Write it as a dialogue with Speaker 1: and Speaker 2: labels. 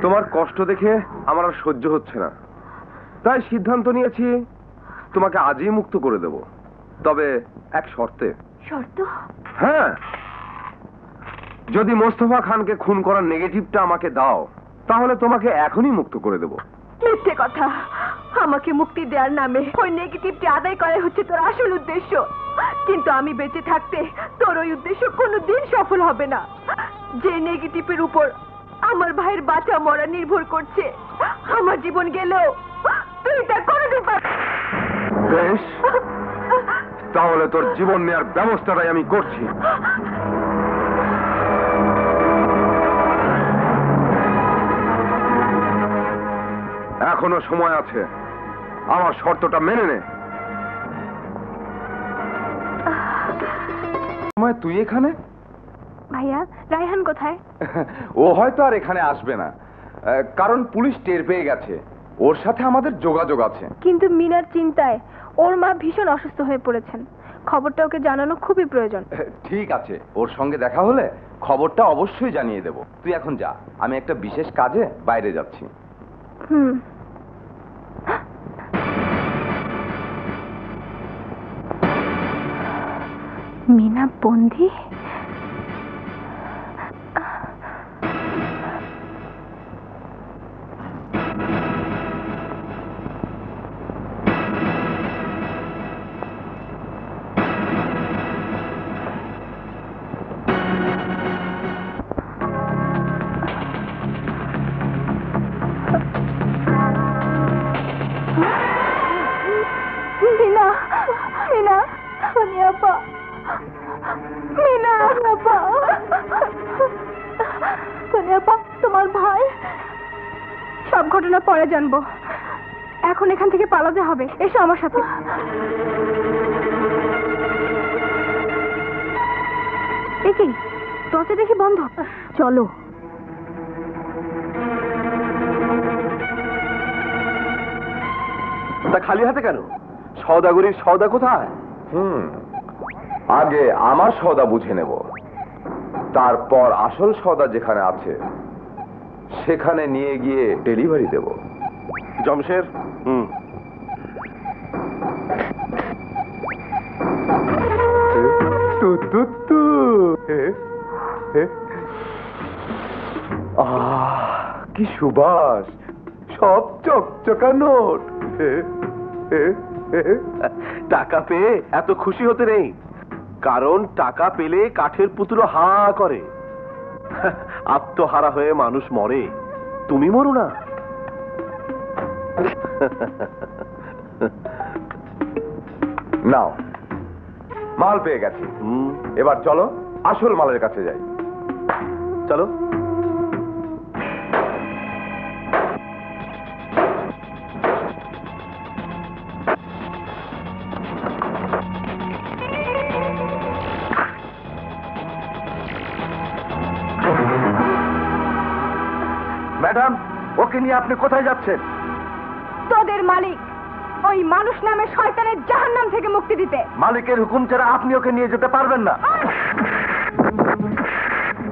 Speaker 1: তোমার কষ্ট দেখে আমার আর সহ্য হচ্ছে না, তাই সিদ্ধান্ত নিয়েছি তোমাকে আজই মুক্ত করে দেব, তবে এক শর্তে।
Speaker 2: শর্ত?
Speaker 1: হ্যাঁ, যদি মোস্তফা খানকে খুন করার নেগেটিভটা আমাকে দাও তাহলে তোমাকে এখনই মুক্ত করে দেব।
Speaker 2: মিথ্যে কথা, আমাকে মুক্তি দেওয়ার নামে ওই নেগেটিভটি আদায় করাই হচ্ছে তোর আসল উদ্দেশ্য, কিন্তু আমি বেঁচে থাকতে তোর ওই উদ্দেশ্য কোনোদিন সফল হবে না। যে নেগেটিভের উপর আমার ভাইয়ের বাঁচা মরা নির্ভর করছে, আমার জীবন গেলেও তুই তা কোনোদিন পারবি না।
Speaker 1: বেশ, তাহলে তোর জীবন নেওয়ার ব্যবস্থাটাই আমি করছি। এখনো সময় আছে, আমার শর্তটা মেনে নে। তুই এখানে?
Speaker 2: ভাইয়া, রায়হান কোথায়?
Speaker 1: ও হয়তো আর এখানে আসবে না, কারণ পুলিশ টের পেয়ে গেছে ওর সাথে আমাদের যোগাযোগ আছে।
Speaker 2: কিন্তু মিনার চিন্তায় ওর মা ভীষণ অসুস্থ হয়ে পড়েছেন, খবরটা ওকে জানানো খুবই প্রয়োজন।
Speaker 1: ঠিক আছে, ওর সঙ্গে দেখা হলে খবরটা অবশ্যই জানিয়ে দেব। তুই এখন যা, আমি একটা বিশেষ কাজে বাইরে যাচ্ছি।
Speaker 2: মিনা বন্দি? মিনা, মিনা, সোনিয়া আপা, মিনা আপা, সোনিয়া আপা, তোমার ভাই। সব ঘটনা পরে জানবো, এখন এখান থেকে পালাতে হবে। এসো আমার সাথে। দেখি দরজা দেখি বন্ধ, চলো।
Speaker 1: তা খালি হাতে কেন? সওদাগরির সওদা কোথায়? আগে আমার সওদা বুঝে নেব, তারপর আসল সওদা যেখানে আছে সেখানে নিয়ে গিয়ে ডেলিভারি দেব। জমশের, কি সুবাস, সব চকচকা নোট। টাকা পেয়ে এত খুশি হতে নেই, কারণ টাকা পেলে কাঠের পুতুলো হা করে। আত্মহারা হয়ে মানুষ মরে, তুমি মরো না। নাও, মাল পেয়ে গেছি, এবার চলো আসল মালের কাছে যাই। চলো। ম্যাডাম, ওকে নিয়ে আপনি কোথায় যাচ্ছেন?
Speaker 2: তোদের মালিক ওই মানুষ নামে শয়তানের জাহান্নাম থেকে মুক্তি দিতে।
Speaker 1: মালিকের হুকুম ছাড়া আপনি ওকে নিয়ে যেতে পারবেন না।